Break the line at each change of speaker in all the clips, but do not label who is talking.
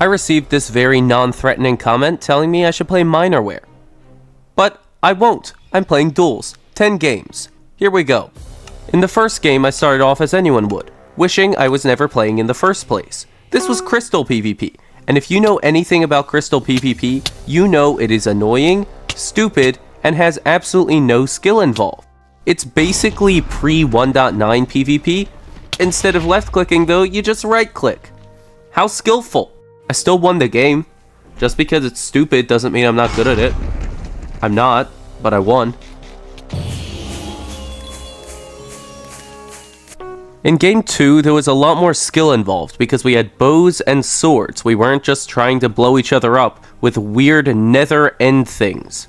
I received this very non-threatening comment telling me I should play Minorware. But I won't. I'm playing Duels. 10 games. Here we go. In the first game, I started off as anyone would, wishing I was never playing in the first place. This was Crystal PvP, and if you know anything about Crystal PvP, you know it is annoying, stupid, and has absolutely no skill involved. It's basically pre-1.9 PvP. Instead of left-clicking though, you just right-click. How skillful! I still won the game. Just because it's stupid doesn't mean I'm not good at it. I'm not, but I won. In game 2, there was a lot more skill involved because we had bows and swords. We weren't just trying to blow each other up with weird nether end things.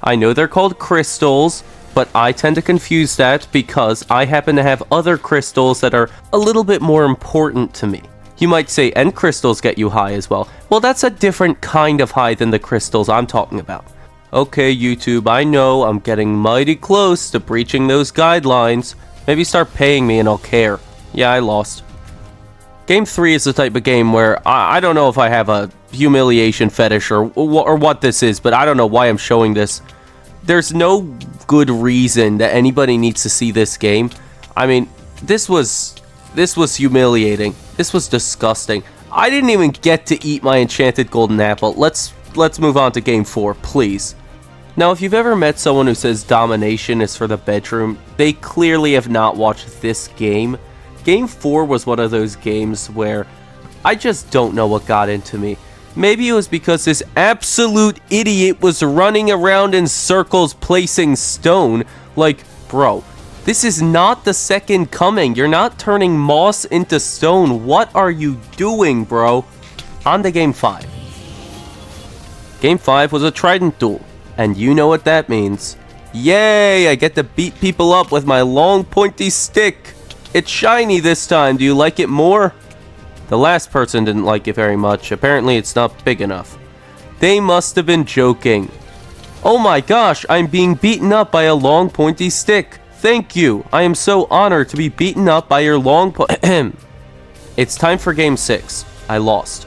I know they're called crystals, but I tend to confuse that because I happen to have other crystals that are a little bit more important to me. You might say end crystals get you high as well. Well, that's a different kind of high than the crystals I'm talking about. Okay, YouTube, I know I'm getting mighty close to breaching those guidelines. Maybe start paying me and I'll care. Yeah, I lost. Game 3 is the type of game where I don't know if I have a humiliation fetish or what this is, but I don't know why I'm showing this. There's no good reason that anybody needs to see this game. I mean, this was humiliating. This was disgusting. I didn't even get to eat my enchanted golden apple. Let's move on to game 4, please. Now, if you've ever met someone who says domination is for the bedroom, they clearly have not watched this game. Game 4 was one of those games where I just don't know what got into me. Maybe it was because this absolute idiot was running around in circles placing stone. Like, bro, this is not the second coming. You're not turning moss into stone. What are you doing, bro? On to game 5. Game 5 was a trident duel, and you know what that means. Yay, I get to beat people up with my long pointy stick. It's shiny this time. Do you like it more? The last person didn't like it very much. Apparently it's not big enough. They must have been joking. Oh my gosh, I'm being beaten up by a long pointy stick. Thank you. I am so honored to be beaten up by your long It's time for game 6. I lost.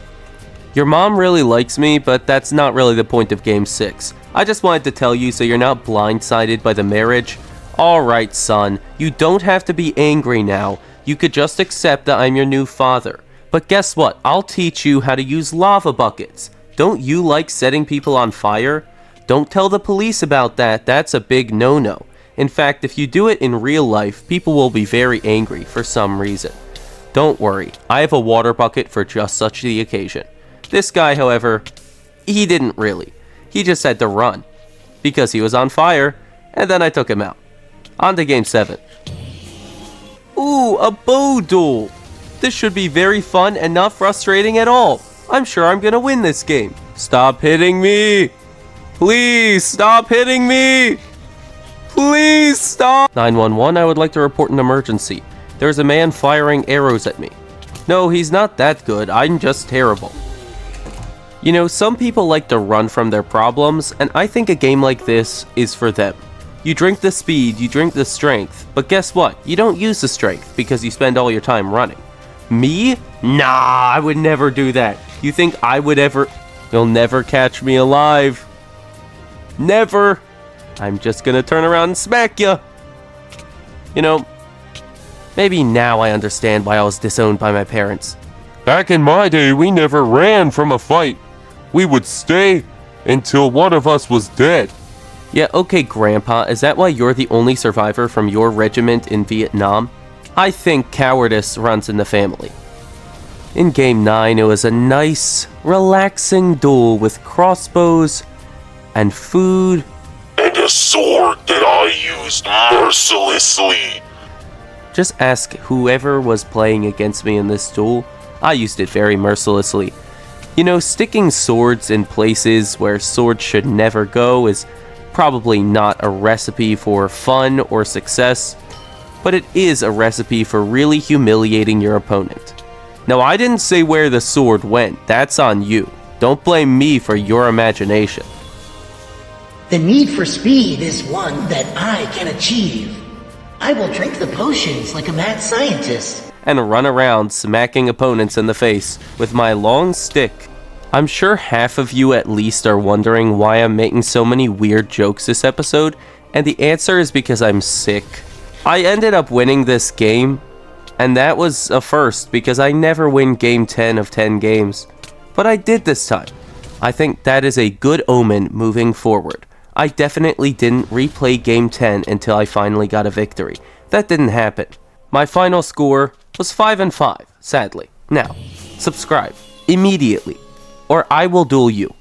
Your mom really likes me, but that's not really the point of game 6. I just wanted to tell you so you're not blindsided by the marriage. Alright, son. You don't have to be angry now. You could just accept that I'm your new father. But guess what? I'll teach you how to use lava buckets. Don't you like setting people on fire? Don't tell the police about that. That's a big no-no. In fact, if you do it in real life, people will be very angry for some reason. Don't worry, I have a water bucket for just such the occasion. This guy, however, he didn't really. He just had to run, because he was on fire, and then I took him out. On to game 7. Ooh, a bow duel! This should be very fun and not frustrating at all. I'm sure I'm gonna win this game. Stop hitting me! Please, stop hitting me! Please stop! 911, I would like to report an emergency. There's a man firing arrows at me. No, he's not that good. I'm just terrible. You know, some people like to run from their problems, and I think a game like this is for them. You drink the speed, you drink the strength, but guess what? You don't use the strength because you spend all your time running. Me? Nah, I would never do that. You think I would ever... You'll never catch me alive. Never. I'm just gonna turn around and smack ya. You know, maybe now I understand why I was disowned by my parents.
Back in my day, we never ran from a fight. We would stay until one of us was dead.
Yeah, okay, Grandpa, is that why you're the only survivor from your regiment in Vietnam? I think cowardice runs in the family. In Game 9, it was a nice, relaxing duel with crossbows and food.
And a sword that I used mercilessly.
Just ask whoever was playing against me in this duel. I used it very mercilessly. You know, sticking swords in places where swords should never go is probably not a recipe for fun or success, but it is a recipe for really humiliating your opponent. Now, I didn't say where the sword went. That's on you. Don't blame me for your imagination.
The need for speed is one that I can achieve. I will drink the potions like a mad scientist.
And run around smacking opponents in the face with my long stick. I'm sure half of you at least are wondering why I'm making so many weird jokes this episode, and the answer is because I'm sick. I ended up winning this game, and that was a first because I never win game 10 of 10 games. But I did this time. I think that is a good omen moving forward. I definitely didn't replay game 10 until I finally got a victory. That didn't happen. My final score was 5-5, sadly. Now, subscribe immediately, or I will duel you.